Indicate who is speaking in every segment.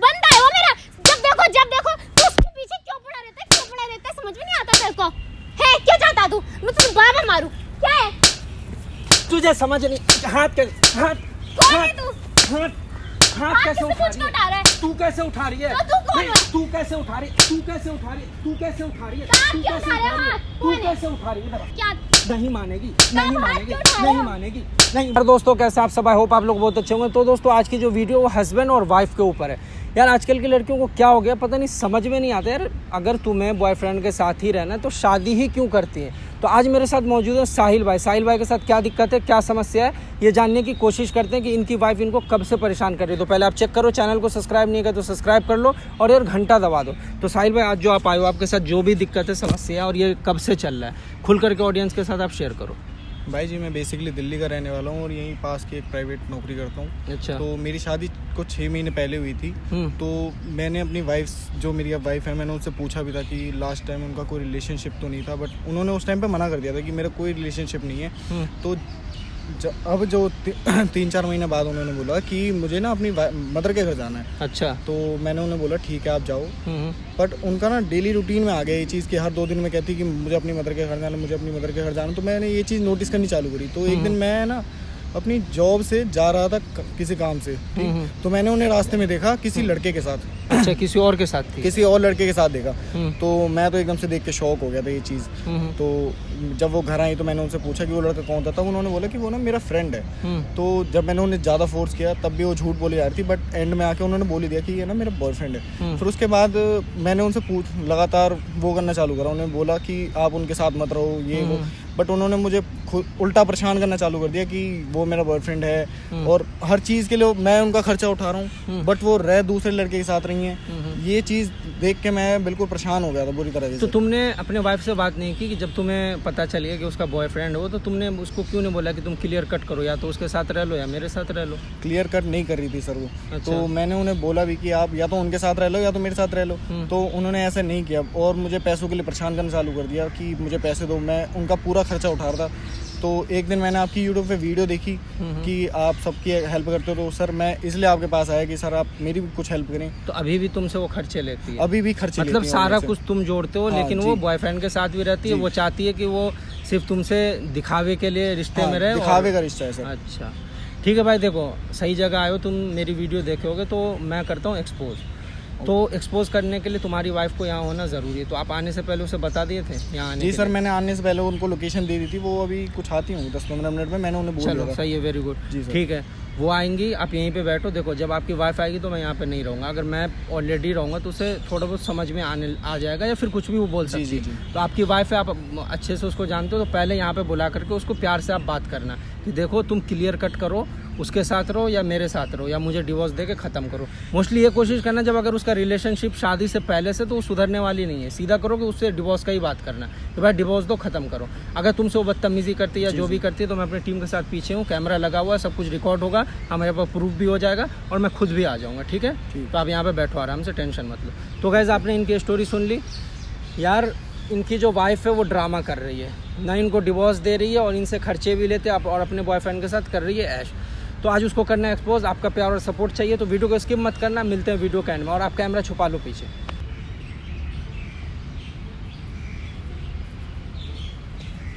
Speaker 1: बंदा है वो मेरा। जब देखो तू उसके पीछे क्यों पड़ा रहता है समझ में नहीं आता तेरे को। है क्या चाहता तू? मैं तुझे बाबा मारूं क्या है?
Speaker 2: तुझे समझ नहीं। हाथ
Speaker 1: कौन है तू?
Speaker 2: हाथ कैसे उठा
Speaker 1: रहा है?
Speaker 2: तू कैसे उठा रही है?
Speaker 1: तो तू कौन है?
Speaker 2: तू कैसे उठा रही है? तू कैसे उठा रही है? तू कैसे उठा रही है?
Speaker 1: कहाँ
Speaker 2: तू
Speaker 1: क्यों
Speaker 2: कैसे
Speaker 1: उठा रहे
Speaker 2: उठा रही है?
Speaker 1: हाथ?
Speaker 2: तू
Speaker 1: कौन है?
Speaker 2: कैसे उठा रही है?
Speaker 1: क्या
Speaker 2: नहीं मानेगी,
Speaker 1: कहाँ
Speaker 2: नहीं
Speaker 1: हाथ
Speaker 2: मानेगी,
Speaker 1: क्यों उठा रहे
Speaker 2: नहीं
Speaker 1: हो?
Speaker 2: मानेगी, नहीं। यार दोस्तों कैसे आप सब? आई होप आप लोग बहुत अच्छे होंगे। तो दोस्तों आज की जो वीडियो वो हस्बैंड और वाइफ के ऊपर है। यार आजकल की लड़कियों को क्या हो गया पता नहीं, समझ में नहीं आता यार। अगर तुम्हें बॉयफ्रेंड के साथ ही रहना है तो शादी ही क्यों करती है। तो आज मेरे साथ मौजूद है साहिल भाई। साहिल भाई के साथ क्या दिक्कत है, क्या समस्या है, ये जानने की कोशिश करते हैं कि इनकी वाइफ इनको कब से परेशान कर रही है। तो पहले आप चेक करो, चैनल को सब्सक्राइब नहीं किया तो सब्सक्राइब कर लो और यार घंटा दबा दो। तो साहिल भाई आज जो आप आए हो, आपके साथ जो भी दिक्कत है, समस्या है और ये कब से चल रहा है, खुल करके ऑडियंस के साथ आप शेयर करो।
Speaker 3: भाई जी मैं बेसिकली दिल्ली का रहने वाला हूँ और यहीं पास की एक प्राइवेट नौकरी करता हूँ।
Speaker 2: अच्छा।
Speaker 3: तो मेरी शादी कुछ 6 महीने पहले हुई थी। तो मैंने अपनी वाइफ, जो मेरी अब वाइफ है, मैंने उनसे पूछा भी था कि लास्ट टाइम उनका कोई रिलेशनशिप तो नहीं था, बट उन्होंने उस टाइम पे मना कर दिया था कि मेरा कोई रिलेशनशिप नहीं है। तो अब जो 3-4 महीने बाद उन्होंने बोला कि मुझे ना अपनी मदर के घर जाना है।
Speaker 2: अच्छा।
Speaker 3: तो मैंने उन्हें बोला ठीक है आप जाओ। बट उनका ना डेली रूटीन में आ गया ये चीज़ कि हर 2 दिन में कहती कि मुझे अपनी मदर के घर जाना, मुझे अपनी मदर के घर जाना। तो मैंने ये चीज़ नोटिस करनी चालू करी। तो एक दिन मैं ना अपनी जॉब से जा रहा था किसी काम से, तो मैंने उन्हें रास्ते में देखा किसी लड़के के साथ।
Speaker 2: अच्छा, किसी और के साथ थी?
Speaker 3: किसी और लड़के के साथ देखा। तो मैं तो एकदम से देख के शॉक हो गया था ये चीज़। तो जब वो घर आई तो मैंने उनसे पूछा कि वो लड़का कौन था, तब उन्होंने बोला कि वो ना मेरा फ्रेंड है। तो जब मैंने उन्हें ज़्यादा फोर्स किया तब भी वो झूठ बोली जा रही थी, बट एंड में आके उन्होंने बोल दिया कि ये ना मेरा बॉयफ्रेंड है। फिर उसके बाद मैंने उनसे लगातार वो करना चालू करा। उन्होंने बोला कि आप उनके साथ मत रहो ये वो, बट उन्होंने मुझे उल्टा परेशान करना चालू कर दिया कि वो मेरा बॉयफ्रेंड है और हर चीज़ के लिए मैं उनका खर्चा उठा रहा हूँ, बट वो रह दूसरे लड़के के साथ रही हैं। ये चीज़ देख के मैं बिल्कुल परेशान हो गया था बुरी तरह से।
Speaker 2: तो तुमने अपने वाइफ से बात नहीं की कि जब तुम्हें पता चल गया कि उसका बॉयफ्रेंड हो, तो तुमने उसको क्यों नहीं बोला कि तुम क्लियर कट करो, या तो उसके साथ रह लो या मेरे साथ रह लो?
Speaker 3: क्लियर कट नहीं कर रही थी सर वो।
Speaker 2: अच्छा।
Speaker 3: तो मैंने उन्हें बोला भी कि आप या तो उनके साथ रह लो या तो मेरे साथ रह लो। तो उन्होंने ऐसा नहीं किया और मुझे पैसों के लिए परेशान करना चालू कर दिया कि मुझे पैसे दो। मैं उनका पूरा खर्चा उठा रहा था। तो एक दिन मैंने आपकी यूट्यूब पे वीडियो देखी कि आप सबकी हेल्प करते हो, तो सर मैं इसलिए आपके पास आया कि सर आप मेरी भी कुछ हेल्प करें।
Speaker 2: तो अभी भी तुमसे वो खर्चे लेती है?
Speaker 3: अभी भी खर्चे
Speaker 2: मतलब
Speaker 3: लेती है
Speaker 2: सारा
Speaker 3: मेरे से।
Speaker 2: कुछ तुम जोड़ते हो।
Speaker 3: हाँ,
Speaker 2: लेकिन
Speaker 3: जी।
Speaker 2: वो बॉयफ्रेंड के साथ भी रहती है, वो चाहती है कि वो सिर्फ तुमसे दिखावे के लिए रिश्ते में रहे।
Speaker 3: दिखावे का रिश्ता है सर।
Speaker 2: अच्छा ठीक है भाई, देखो सही जगह आए हो तुम, मेरी वीडियो देखोगे तो मैं करता हूँ एक्सपोज। तो एक्सपोज करने के लिए तुम्हारी वाइफ को यहाँ होना ज़रूरी है। तो आप आने से पहले उसे बता दिए थे यहाँ आने?
Speaker 3: जी सर, मैंने आने से पहले उनको लोकेशन दे दी थी। वो अभी कुछ आती हूँ 10-15 मिनट में, मैंने उन्हें बोल दिया था।
Speaker 2: सही है, वेरी गुड। ठीक है, वो आएंगी, आप यहीं पे बैठो। देखो जब आपकी वाइफ आएगी तो मैं यहाँ पे नहीं रहूँगा। अगर मैं ऑलरेडी रहूँगा तो उसे थोड़ा बहुत समझ में आ जाएगा या फिर कुछ भी वो बोल सकती है। तो आपकी वाइफ है, आप अच्छे से उसको जानते हो, तो पहले यहाँ पे बुला करके उसको प्यार से आप बात करना कि देखो तुम क्लियर कट करो, उसके साथ रहो या मेरे साथ रहो या मुझे डिवोर्स दे के ख़त्म करो। मोस्टली ये कोशिश करना जब अगर उसका रिलेशनशिप शादी से पहले से, तो वो सुधरने वाली नहीं है। सीधा करो कि उससे डिवोर्स का ही बात करना कि भाई डिवोर्स दो, ख़त्म करो। अगर तुमसे वो बदतमीजी करती है या जो भी करती है तो मैं अपनी टीम के साथ पीछे हूँ, कैमरा लगा हुआ है, सब कुछ रिकॉर्ड होगा, हमारे पास प्रूफ भी हो जाएगा और मैं खुद भी आ जाऊँगा। ठीक है, तो आप यहाँ पर बैठो आराम से, टेंशन मत लो। तो गाइस आपने इनकी स्टोरी सुन ली। यार इनकी जो वाइफ है वो ड्रामा कर रही है, ना इनको डिवोर्स दे रही है और इनसे खर्चे भी लेते आप और अपने बॉयफ्रेंड के साथ कर रही है ऐश। तो आज उसको करना है एक्सपोज। आपका प्यार और सपोर्ट चाहिए तो वीडियो को स्किप मत करना। मिलते हैं वीडियो के एंड में। और आप कैमरा छुपा लो पीछे।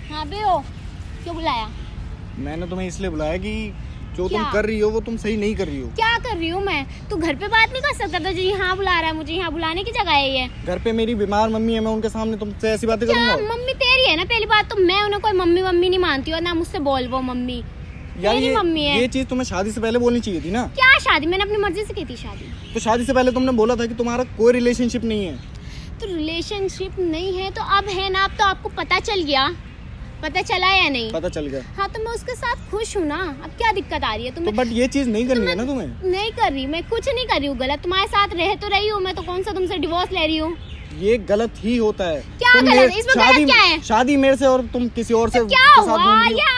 Speaker 1: हाँ बे हो, क्यों बुलाया?
Speaker 3: मैंने तुम्हें इसलिए बुलाया कि जो
Speaker 1: क्या?
Speaker 3: तुम कर रही हो वो तुम सही नहीं कर रही हो।
Speaker 1: क्या कर रही हूँ मैं? तू घर पे बात नहीं कर सकता था? जो यहाँ बुला रहा है, मुझे यहाँ बुलाने की जगह है ये?
Speaker 3: घर पे मेरी बीमार मम्मी है, मैं उनके सामने तुमसे ऐसी बातें
Speaker 1: क्या
Speaker 3: करूंगा?
Speaker 1: मम्मी तेरी है ना? पहली बात तो मैं उन्हें कोई मम्मी नहीं मानती हूँ, ना मुझसे बोल वो मम्मी।
Speaker 3: यार
Speaker 1: मेरी मम्मी है।
Speaker 3: ये चीज तुम्हें शादी से पहले बोलनी चाहिए थी ना।
Speaker 1: क्या शादी? मैंने अपनी मर्जी से की थी शादी।
Speaker 3: तो शादी से पहले तुमने बोला था कि तुम्हारा कोई रिलेशनशिप नहीं है।
Speaker 1: तो रिलेशनशिप नहीं है तो अब है ना? अब तो आपको पता चल गया, पता चला या नहीं?
Speaker 3: पता चल गया।
Speaker 1: हाँ तो मैं उसके साथ खुश हूँ ना। अब क्या दिक्कत आ रही है
Speaker 3: तो
Speaker 1: तुम्हें?
Speaker 3: बट ये चीज नहीं करनी है ना तुम्हें।
Speaker 1: नहीं कर रही, मैं कुछ नहीं कर रही हूँ गलत। तुम्हारे साथ रह तो रही हूँ मैं, तो कौन सा तुमसे डिवोर्स ले रही हूँ?
Speaker 3: ये गलत ही होता है।
Speaker 1: क्या गलत है? इसमें गलत क्या है?
Speaker 3: शादी मेरे से और तुम किसी और से
Speaker 1: तो क्या
Speaker 3: के साथ
Speaker 1: हुआ?
Speaker 3: घूम रही हो।
Speaker 1: ये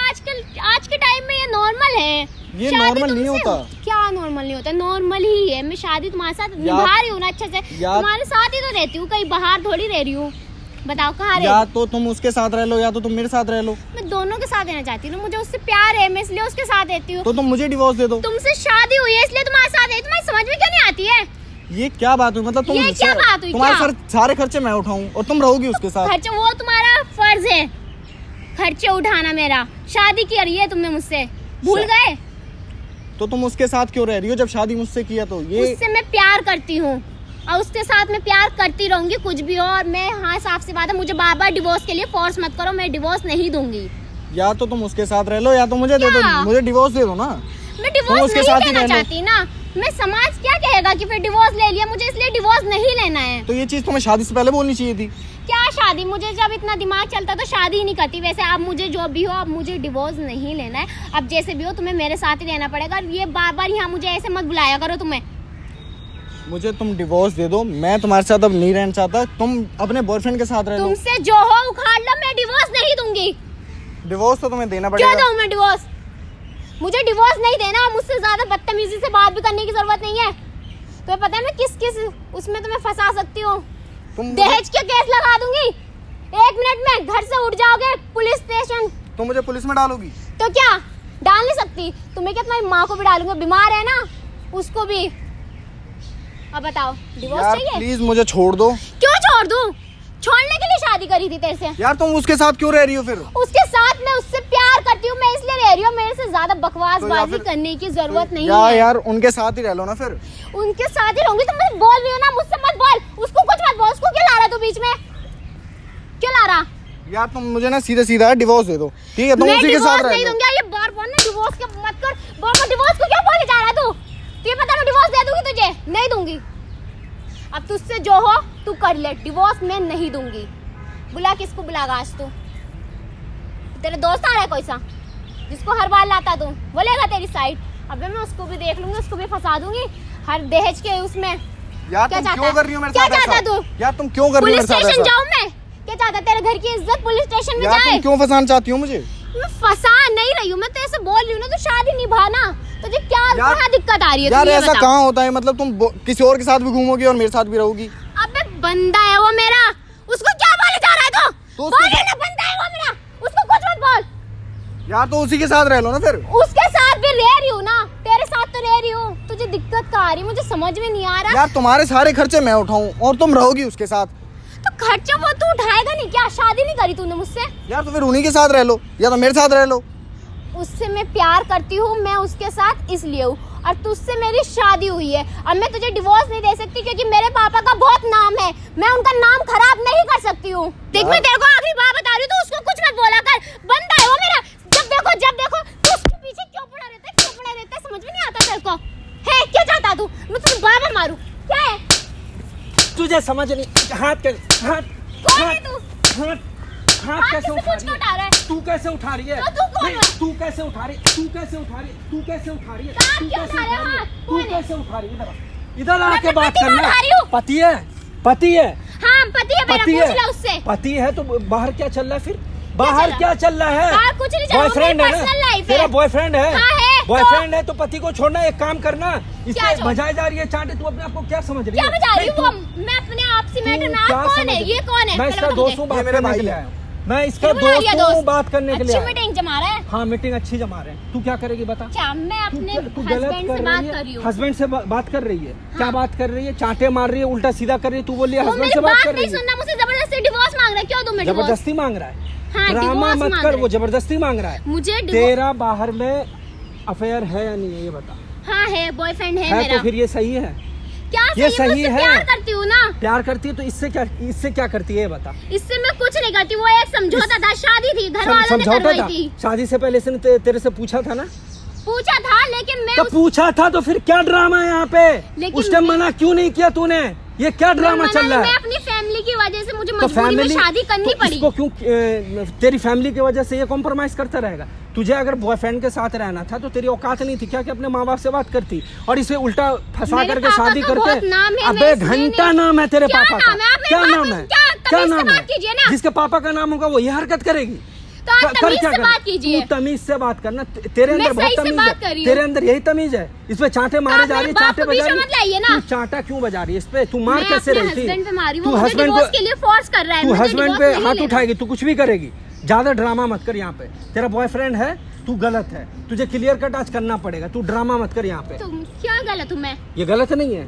Speaker 1: आज के टाइम में ये नॉर्मल है।
Speaker 3: ये
Speaker 1: शादी
Speaker 3: नॉर्मल नहीं
Speaker 1: तुमसे
Speaker 3: होता।
Speaker 1: क्या नॉर्मल नहीं होता? नॉर्मल ही है। मैं शादी तुम्हारे साथ निभा रही हूँ ना अच्छे से। तुम्हारे साथ ही तो रहती हूँ, कहीं बाहर थोड़ी रह रही हूँ। बताओ कहाँ रह?
Speaker 3: या तो तुम उसके साथ रह लो या तो तुम मेरे साथ रह लो।
Speaker 1: मैं दोनों के साथ रहना चाहती हूँ। मुझे उससे प्यार है, मैं इसलिए उसके साथ रहती हूँ।
Speaker 3: तो तुम मुझे डिवोर्स दे दो।
Speaker 1: तुमसे शादी हुई है इसलिए तुम्हारे साथ है। तुम्हारी समझ में क्यों नहीं आती है?
Speaker 3: ये क्या बात हुई? मतलब तुम
Speaker 1: ये क्या बात हुई,
Speaker 3: तुम्हारे
Speaker 1: क्या?
Speaker 3: सारे खर्चे मैं उठाऊं और तुम रहोगी उसके साथ?
Speaker 1: खर्चे वो तुम्हारा फर्ज है, खर्चे उठाना मेरा। शादी की है तुमने मुझसे, भूल गए?
Speaker 3: तो तुम उसके साथ क्यों रह रही हो जब शादी मुझसे किया? तो ये
Speaker 1: उससे मैं प्यार करती हूँ और उसके साथ मैं प्यार करती रहूंगी कुछ भी हो। और मैं हाँ साफ सी बात है, मुझे बार बार डिवोर्स के लिए फोर्स मत करो, मैं डिवोर्स नहीं दूंगी।
Speaker 3: या तो तुम उसके साथ रह लो या तो मुझे दे दो,
Speaker 1: क्या?
Speaker 3: मुझे डिवोर्स दे दो ना।
Speaker 1: मैं
Speaker 3: तुम
Speaker 1: डिवोर्स
Speaker 3: उसके
Speaker 1: नहीं
Speaker 3: साथ ही
Speaker 1: लेना
Speaker 3: रह लो।
Speaker 1: चाहती ना। मैं समाज क्या कहेगा कि फिर डिवोर्स ले लिया, मुझे इसलिए डिवोर्स नहीं लेना है।
Speaker 3: तो ये चीज तुम्हें शादी से पहले बोलनी चाहिए थी।
Speaker 1: क्या शादी? मुझे जब इतना दिमाग चलता तो शादी ही नहीं करती। वैसे अब मुझे जो भी हो, अब मुझे डिवोर्स नहीं लेना है। अब जैसे भी हो तुम्हें मेरे साथ ही रहना पड़ेगा। और ये बार बार यहाँ मुझे ऐसे मत बुलाया करो। तुम्हें
Speaker 3: मुझे तुम डिवोर्स दे दो, मैं तुम्हारे साथ अब नहीं रहना चाहता। तुम अपने बॉयफ्रेंड के साथ रह लो।
Speaker 1: तुमसे जो हो उखाड़ लो, मैं डिवोर्स नहीं दूंगी।
Speaker 3: डिवोर्स तो तुम्हें देना
Speaker 1: क्यों
Speaker 3: पड़ेगा।
Speaker 1: दूं मैं डिवोर्स? मुझे डिवोर्स नहीं देना। मुझसे ज्यादा बदतमीजी से बात भी करने की जरूरत नहीं है। तुम्हें पता है मैं किस किस उसमें तुम्हें फंसा सकती हूँ?
Speaker 3: तुम
Speaker 1: दहेज के केस लगा दूंगी। 1 मिनट में घर से उठ जाओगे पुलिस स्टेशन।
Speaker 3: तुम मुझे पुलिस में डालोगी?
Speaker 1: तो क्या डाल नहीं सकती? तुम्हें क्या, तुम्हारी माँ को भी डालूंगा, बीमार है ना, उसको भी। अब बताओ, डिवोर्स
Speaker 3: यार
Speaker 1: चाहिए?
Speaker 3: प्लीज मुझे छोड़ दो।
Speaker 1: क्यों छोड़ दूं? छोड़ने के लिए शादी करी थी तेरे से।
Speaker 3: यार तुम उसके साथ क्यों रह रही हो फिर?
Speaker 1: उसके साथ मैं उससे प्यार करती हूँ, मैं इसलिए रह रही हूँ। मेरे से ज्यादा बकवासबाजी
Speaker 3: फिर-
Speaker 1: करने की जरूरत नहीं
Speaker 3: या
Speaker 1: है।
Speaker 3: यार उनके साथ ही रह लो ना फिर।
Speaker 1: उनके साथ ही रहूंगी। तुम मुझे बोल रही हो ना, मुझसे मत बोल। उसको कुछ मत बोल। उसको क्यों ला रहा तू बीच में? क्यों ला रहा?
Speaker 3: यार तुम मुझे ना सीधे सीधा डिवोर्स दे दो, ठीक है? तुम
Speaker 1: मैं
Speaker 3: उसी के साथ
Speaker 1: डिवोर्स
Speaker 3: रह
Speaker 1: नहीं
Speaker 3: लो।
Speaker 1: दूंगी। ये बार बार ना डिवोर्स के मत कर। बार बार डिवोर्स को क्यों बोले जा रहा है तू? तुझे पता मैं डिवोर्स दे दूंगी तुझे? नहीं दूंगी। अब तुझसे जो हो तू कर ले, डिवोर्स मैं नहीं दूंगी। बुला, किसको बुलागा आज तू? तेरे दोस्त आ रहा है कोई सा जिसको हर बार लाता तू? बोलेगा तेरी साइड। अबे मैं उसको भी देख लूंगी, उसको भी फंसा दूंगी हर दहेज के उसमें।
Speaker 3: यार
Speaker 1: क्या
Speaker 3: तुम
Speaker 1: चाहता
Speaker 3: क्यों
Speaker 1: है?
Speaker 3: कर रही हो मेरे
Speaker 1: क्या
Speaker 3: साथ ऐसा?
Speaker 1: चाहता तू?
Speaker 3: यार तुम क्यों कर रही हो
Speaker 1: पुलिस
Speaker 3: मेरे साथ
Speaker 1: स्टेशन
Speaker 3: ऐसा?
Speaker 1: जाऊं मैं? क्या चाहता? तेरे घर की इज्जत पुलिस स्टेशन में
Speaker 3: यार
Speaker 1: जाए?
Speaker 3: तुम क्यों फंसाना चाहती हो मुझे?
Speaker 1: मैं फंसा नहीं रही हूँ, मैं तेरे से बोल रही हूँ ना, तो शादी निभाना। तुझे क्या
Speaker 3: यार-
Speaker 1: कहाँ दिक्कत आ रही है?
Speaker 3: यार
Speaker 1: तू ये
Speaker 3: ऐसा
Speaker 1: बता।
Speaker 3: कहाँ होता है? मतलब तुम किसी और के साथ भी घूमोगी और मेरे साथ भी रहोगी?
Speaker 1: अबे बंदा है वो मेरा, उसको क्या बोले जा रहा है तू?
Speaker 3: तो
Speaker 1: बोल
Speaker 3: उसके-
Speaker 1: रही ना, बंदा है वो मेरा, उसको कुछ मत बोल।
Speaker 3: यार तो उसी के साथ रह लो ना फिर।
Speaker 1: उसके साथ भी रह रही हूँ ना, तेरे साथ तो रह रही हूँ। तुझे दिक्कत कहाँ आ रही है? मुझे समझ में नहीं आ रहा।
Speaker 3: यार तुम्हारे सारे खर्चे मैं उठाऊं और तुम रहोगी उसके साथ?
Speaker 1: तो खर्चा वो तू उठाएगा नहीं क्या? शादी नहीं करी तूने मुझसे?
Speaker 3: यार तो फिर उन्हीं के साथ रह लो या तो मेरे साथ रह लो।
Speaker 1: उससे मैं प्यार करती हूँ, मैं उसके साथ इसलिए हूँ, और तुझसे मेरी शादी हुई है। अब मैं तुझे डिवोर्स नहीं दे सकती क्योंकि मेरे पापा का बहुत नाम है। मैं उनका नाम खराब नहीं कर सकती हूँ। देख मैं तेरे को आखिरी बार बता रही हूँ, तो उसको कुछ मत बोला कर। बंदा है वो मेरा। जब देखो तू उसके पीछे क्यों पड़ा रहता है? क्यों पड़ा रहता है? समझ में नहीं आता तेरे को? है क्या चाहता तू? मैं तुझे बार मारूं? क्या है?
Speaker 2: तुझे समझ नहीं। हाथ
Speaker 1: कौन है तू?
Speaker 2: हाथ
Speaker 1: हाथ
Speaker 2: कैसे
Speaker 1: किससे
Speaker 2: उठा
Speaker 1: पूछ
Speaker 2: रही
Speaker 1: के
Speaker 2: है?
Speaker 1: उठा रहा है?
Speaker 2: तू कैसे उठा रही है?
Speaker 1: तो तू कौन
Speaker 2: नहीं,
Speaker 1: है?
Speaker 2: तू कैसे उठा रही है? तू कैसे उठा रही है? तू कैसे उठा रही है?
Speaker 1: कहाँ
Speaker 2: तू
Speaker 1: क्यों
Speaker 2: कैसे
Speaker 1: उठा रहे
Speaker 2: उठा रही है?
Speaker 1: हाथ?
Speaker 2: तू
Speaker 1: कौन है?
Speaker 2: कैसे उठा रही है? इधर
Speaker 1: मैं
Speaker 2: आके
Speaker 1: अपने
Speaker 2: बात
Speaker 1: पति को
Speaker 2: करना।
Speaker 1: उठा रही हूँ।
Speaker 2: पति है, पति है,
Speaker 1: हाँ पति है मेरा,
Speaker 2: पति
Speaker 1: पूछ
Speaker 2: है,
Speaker 1: ले उससे।
Speaker 2: पति है तो बाहर क्या चल रहा है फिर? बाहर
Speaker 1: चला?
Speaker 2: क्या चल रहा है?
Speaker 1: बाहर कुछ नहीं चल रहा, वो
Speaker 2: बॉयफ्रेंड
Speaker 1: मेरी
Speaker 2: है
Speaker 1: personal
Speaker 2: ना?
Speaker 1: life है।
Speaker 2: तेरा बॉयफ्रेंड है?
Speaker 1: हाँ है,
Speaker 2: बॉयफ्रेंड है तो पति को छोड़ना। एक काम करना,
Speaker 1: क्या
Speaker 2: इससे
Speaker 1: छोड़?
Speaker 2: बजाय जा रही है चाटे। तू अपने आप को क्या समझ रही है?
Speaker 1: क्या बजा रही हूँ?
Speaker 2: नहीं,
Speaker 1: वो मैं अपने आप से मैटर में।
Speaker 2: क्या
Speaker 1: आप कौन
Speaker 2: समझ
Speaker 1: है?
Speaker 2: रही?
Speaker 1: ये कौन है?
Speaker 2: मैं
Speaker 1: पहले
Speaker 2: इसका
Speaker 1: बता
Speaker 2: दोस्त
Speaker 1: मुझे।
Speaker 2: हूँ, बात
Speaker 3: ये मेरे
Speaker 2: करने के
Speaker 3: भाई
Speaker 2: लिए
Speaker 3: है।
Speaker 2: आया हूँ। मैं इसका
Speaker 1: क्यों बना लिया
Speaker 2: दोस्त हूँ, बात करने के लिए
Speaker 1: अच्छी
Speaker 2: आया हूँ।
Speaker 1: मीटिंग जमा रहा है।
Speaker 2: हाँ मीटिंग अच्छी जमा रहे हैं। तू क्या करेगी बता?
Speaker 1: क्या मैं अपने
Speaker 2: तू गलत
Speaker 1: हस्बैंड से बात कर रही हूँ?
Speaker 2: हस्बैंड से बात कर रही है? क्या
Speaker 1: हाँ।
Speaker 2: बात कर रही है? चांटे मार रही है, उल्टा सीधा कर रही है। तू बोल रही है
Speaker 1: वो
Speaker 2: हस्बैंड
Speaker 1: मेरी
Speaker 2: से बात
Speaker 1: बात
Speaker 2: कर
Speaker 1: नहीं
Speaker 2: रही है?
Speaker 1: सुनना, मुझे जबरदस्ती डिवोर्स मांग रहा है। क्यों दूं मैं डिवोर्स?
Speaker 2: जबरदस्ती मांग रहा है?
Speaker 1: हाँ,
Speaker 2: ड्रामा
Speaker 1: डिवोर्स
Speaker 2: मत
Speaker 1: मांग
Speaker 2: कर,
Speaker 1: रहा
Speaker 2: वो
Speaker 1: है।
Speaker 2: जबरदस्ती मांग रहा है।
Speaker 1: मुझे
Speaker 2: तेरा बाहर में अफेयर है या नहीं है ये बता?
Speaker 1: हाँ है, बॉयफ्रेंड है
Speaker 2: है
Speaker 1: मेरा।
Speaker 2: तो फिर ये सही है?
Speaker 1: क्या
Speaker 2: ये
Speaker 1: सही
Speaker 2: सही
Speaker 1: है?
Speaker 2: है।
Speaker 1: प्यार करती हूँ ना।
Speaker 2: प्यार करती है तो इससे क्या करती है ये बता?
Speaker 1: इससे मैं कुछ नहीं करती। वो एक समझौता था, शादी थी, घर वालों ने
Speaker 2: समझौता
Speaker 1: करवाई
Speaker 2: था?
Speaker 1: थी।
Speaker 2: शादी से पहले इसने तेरे से पूछा था ना?
Speaker 1: पूछा था, लेकिन मैं
Speaker 2: तो पूछा था तो फिर क्या ड्रामा है यहाँ पे?
Speaker 1: लेकिन
Speaker 2: उस टाइम
Speaker 1: मैं-
Speaker 2: मना क्यों नहीं किया तूने? ये क्या ड्रामा चल रहा
Speaker 1: मैं
Speaker 2: है?
Speaker 1: अपनी फैमिली की वजह से मुझे
Speaker 2: तो
Speaker 1: मजबूरी में
Speaker 2: फैमिली
Speaker 1: शादी करनी
Speaker 2: तो
Speaker 1: पड़ी।
Speaker 2: इसको क्यों तेरी फैमिली की वजह से ये कॉम्प्रोमाइज करता रहेगा? तुझे अगर बॉयफ्रेंड के साथ रहना था तो तेरी औकात नहीं थी क्या कि अपने माँ बाप से बात करती? और इसे उल्टा फंसा
Speaker 1: मेरे
Speaker 2: करके
Speaker 1: पापा
Speaker 2: शादी
Speaker 1: का
Speaker 2: करके।
Speaker 1: बहुत नाम है, मैं
Speaker 2: अबे
Speaker 1: इसलिए
Speaker 2: घंटा
Speaker 1: नहीं-
Speaker 2: नाम है तेरे
Speaker 1: क्या
Speaker 2: पापा का।
Speaker 1: नाम है? आप मेरे
Speaker 2: क्या
Speaker 1: पापा
Speaker 2: नाम
Speaker 1: से
Speaker 2: है?
Speaker 1: क्या
Speaker 2: क्या
Speaker 1: तमीज से
Speaker 2: नाम है?
Speaker 1: बात कीजिए ना।
Speaker 2: जिसके पापा का नाम होगा वो ये हरकत करेगी।
Speaker 1: तो आप
Speaker 2: कर
Speaker 1: तमीज
Speaker 2: क्या
Speaker 1: से
Speaker 2: करना?
Speaker 1: बात कीजिए।
Speaker 2: तू तमीज से बात करना। तेरे
Speaker 1: मैं
Speaker 2: अंदर बहुत
Speaker 1: सही से
Speaker 2: तमीज
Speaker 1: बात कर
Speaker 2: है।
Speaker 1: रही हूँ।
Speaker 2: तेरे अंदर यही तमीज है। इस पे चांटे मारे
Speaker 1: आप
Speaker 2: जा रही
Speaker 1: मेरे
Speaker 2: है,
Speaker 1: बाप
Speaker 2: चांटे
Speaker 1: को बीच
Speaker 2: बजा
Speaker 1: में
Speaker 2: रही
Speaker 1: मत लाइए ना।
Speaker 2: है। तू चांटा क्यों बजा रही है इस पे? तू मार
Speaker 1: मैं
Speaker 2: कैसे
Speaker 1: अपने
Speaker 2: रही थी?
Speaker 1: हस्बैंड पे मारी हूँ,
Speaker 2: तू
Speaker 1: मुझे
Speaker 2: हस्बैंड
Speaker 1: डिवोर्स के लिए फोर्स कर रहा है।
Speaker 2: तू
Speaker 1: मुझे
Speaker 2: हस्बैंड
Speaker 1: डिवोर्स
Speaker 2: पे
Speaker 1: नहीं
Speaker 2: हाथ
Speaker 1: लेना।
Speaker 2: उठाएगी, तू कुछ भी करेगी। ज्यादा ड्रामा मत कर यहाँ पे। तेरा बॉयफ्रेंड है, तू गलत है। तुझे क्लियर कट आज करना पड़ेगा। तू ड्रामा मत कर यहाँ पे।
Speaker 1: तुम क्या गलत हूँ मैं?
Speaker 2: ये गलत नहीं है।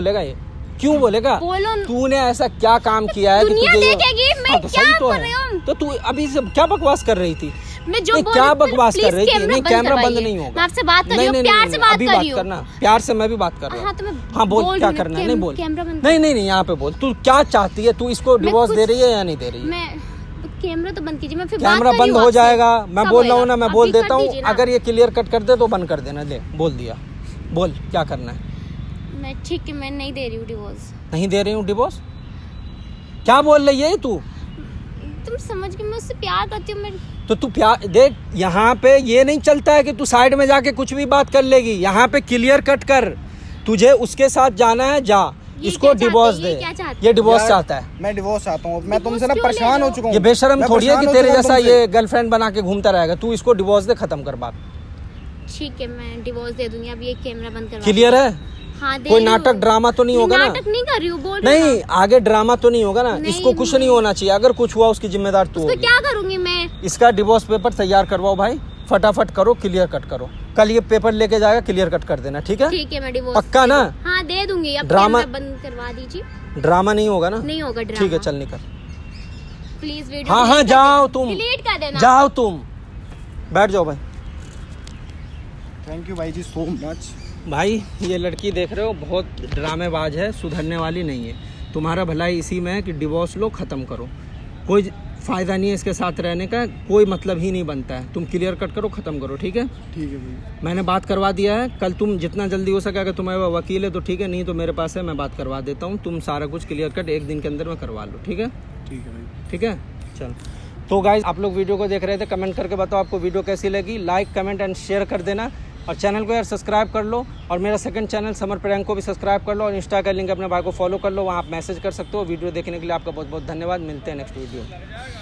Speaker 2: बोलेगा ये? क्यों बोलेगा?
Speaker 1: बोलो।
Speaker 2: तूने ऐसा क्या काम किया है कि
Speaker 1: दुनिया
Speaker 2: तुझे
Speaker 1: देखेगी मैं
Speaker 2: हाँ, तो
Speaker 1: क्या
Speaker 2: सही तो
Speaker 1: कर रही
Speaker 2: है।
Speaker 1: हूँ।
Speaker 2: तो तू अभी से क्या बकवास कर रही थी?
Speaker 1: मैं जो
Speaker 2: नहीं,
Speaker 1: बोल
Speaker 2: क्या
Speaker 1: रही हूँ,
Speaker 2: बकवास
Speaker 1: प्लीज
Speaker 2: कर रही थी?
Speaker 1: कैमरा
Speaker 2: नहीं,
Speaker 1: बंद
Speaker 2: कैमरा बंद
Speaker 1: करवाइए।
Speaker 2: नहीं होगा।
Speaker 1: मैं आपसे बात कर रही हूँ,
Speaker 2: नहीं,
Speaker 1: प्यार
Speaker 2: नहीं,
Speaker 1: से बात
Speaker 2: अभी
Speaker 1: कर रही हूँ।
Speaker 2: करना, प्यार से मैं भी बात कर रहा
Speaker 1: हाँ, तो मैं
Speaker 2: हाँ बोल,
Speaker 1: बोल
Speaker 2: क्या
Speaker 1: रही हूँ,
Speaker 2: करना है? नहीं बोल।
Speaker 1: कैमरा बंद
Speaker 2: नहीं नहीं नहीं, यहाँ पे बोल, तू क्या चाहती है? तू इसको डिवोर्स दे रही है या नहीं दे रही है?
Speaker 1: मैं कैमरा तो बंद कीजिए, मैं फिर बात
Speaker 2: कैमरा
Speaker 1: कर रही
Speaker 2: बंद
Speaker 1: हूँ
Speaker 2: हो
Speaker 1: आपसे।
Speaker 2: जाएगा। मैं
Speaker 1: कब
Speaker 2: बोल रहा हूँ
Speaker 1: होएगा?
Speaker 2: ना, मैं
Speaker 1: अभी
Speaker 2: बोल
Speaker 1: कर
Speaker 2: देता हूँ।
Speaker 1: दीजिए ना।
Speaker 2: अगर ये क्लियर कट कर दे तो बंद कर देना। ले बोल दिया, बोल क्या करना है?
Speaker 1: मैं ठीक है, मैं नहीं दे रही हूँ डिवोर्स।
Speaker 2: नहीं दे रही हूँ डिवोर्स? क्या बोल रही है तू?
Speaker 1: तुम समझ के, मैं उससे प्यार करती हूँ। मैं
Speaker 2: तो तू प्यार देख, यहाँ पे ये नहीं चलता है कि तू साइड में जाके कुछ भी बात कर लेगी। यहाँ पे क्लियर कट कर, तुझे उसके साथ जाना है जा,
Speaker 1: ये
Speaker 2: इसको
Speaker 1: क्या चाहते
Speaker 2: डिवोर्स
Speaker 1: हैं?
Speaker 2: दे।
Speaker 1: ये क्या चाहते हैं?
Speaker 2: ये डिवोर्स
Speaker 3: यार,
Speaker 2: चाहता है।
Speaker 3: मैं डिवोर्स चाहता हूँ। मैं
Speaker 1: डिवोर्स
Speaker 3: तुमसे ना
Speaker 1: क्यों ले
Speaker 3: परेशान
Speaker 1: रहे
Speaker 3: हो
Speaker 1: हो?
Speaker 3: चुका हूँ।
Speaker 2: ये बेशरम
Speaker 3: मैं
Speaker 2: थोड़ी है
Speaker 3: परेशान
Speaker 2: कि
Speaker 3: हो
Speaker 2: तेरे
Speaker 3: चुका हूँ
Speaker 2: जैसा
Speaker 3: तुमसे।
Speaker 2: ये गर्लफ्रेंड बना के घूमता रहेगा। तू इसको डिवोर्स दे, खत्म कर बात।
Speaker 1: ठीक है, मैं डिवोर्स दे दूंगी। अब ये कैमरा बंद करवा।
Speaker 2: क्लियर है?
Speaker 1: हाँ, दे
Speaker 2: कोई
Speaker 1: रही हूँ।
Speaker 2: नाटक ड्रामा तो नहीं होगा ना?
Speaker 1: नाटक नहीं कर रही हूँ, बोल रही हूँ
Speaker 2: नहीं, आगे ड्रामा तो नहीं होगा ना?
Speaker 1: नहीं,
Speaker 2: इसको कुछ नहीं होना चाहिए। अगर कुछ हुआ उसकी जिम्मेदार तू
Speaker 1: तो
Speaker 2: होगी।
Speaker 1: क्या करूंगी मैं?
Speaker 2: इसका डिवोर्स पेपर तैयार करवाओ भाई, फटाफट करो, क्लियर कट करो। कल ये पेपर लेके जाएगा, क्लियर कट कर देना, ठीक है?
Speaker 1: ठीक है, मैं डिवोर्स
Speaker 2: पक्का ना?
Speaker 1: हाँ, दे दूंगी। अब
Speaker 2: ड्रामा-
Speaker 1: कैमरा बंद करवा दीजिए।
Speaker 2: ड्रामा नहीं होगा ना?
Speaker 1: नहीं होगा ड्रामा।
Speaker 2: ठीक है, चल निकल।
Speaker 1: प्लीज वीडियो
Speaker 2: हाँ हाँ, जाओ तुम,
Speaker 1: डिलीट कर देना।
Speaker 2: जाओ तुम, बैठ जाओ भाई।
Speaker 3: थैंक यू भाई जी सो मच।
Speaker 2: भाई ये लड़की देख रहे हो, बहुत ड्रामेबाज है, सुधरने वाली नहीं है। तुम्हारा भलाई इसी में है कि डिवोर्स लो, ख़त्म करो। कोई फ़ायदा नहीं है इसके साथ रहने का, कोई मतलब ही नहीं बनता है। तुम क्लियर कट करो, ख़त्म करो, ठीक है?
Speaker 3: ठीक है भाई।
Speaker 2: मैंने बात करवा दिया है। कल तुम जितना जल्दी हो सके, अगर तुम्हारे वकील है तो ठीक है, नहीं तो मेरे पास है, मैं बात करवा देता हूँ। तुम सारा कुछ क्लियर कट एक दिन के अंदर में करवा लो, ठीक है?
Speaker 3: ठीक है भाई।
Speaker 2: ठीक है, चल। तो गाइज, आप लोग वीडियो को देख रहे थे, कमेंट करके बताओ आपको वीडियो कैसी लगी। लाइक, कमेंट एंड शेयर कर देना। और चैनल को यार सब्सक्राइब कर लो। और मेरा सेकंड चैनल समर प्रैंक को भी सब्सक्राइब कर लो। और इंस्टा का लिंक अपने भाई को फॉलो कर लो, वहाँ आप मैसेज कर सकते हो। वीडियो देखने के लिए आपका बहुत बहुत धन्यवाद। मिलते हैं नेक्स्ट वीडियो।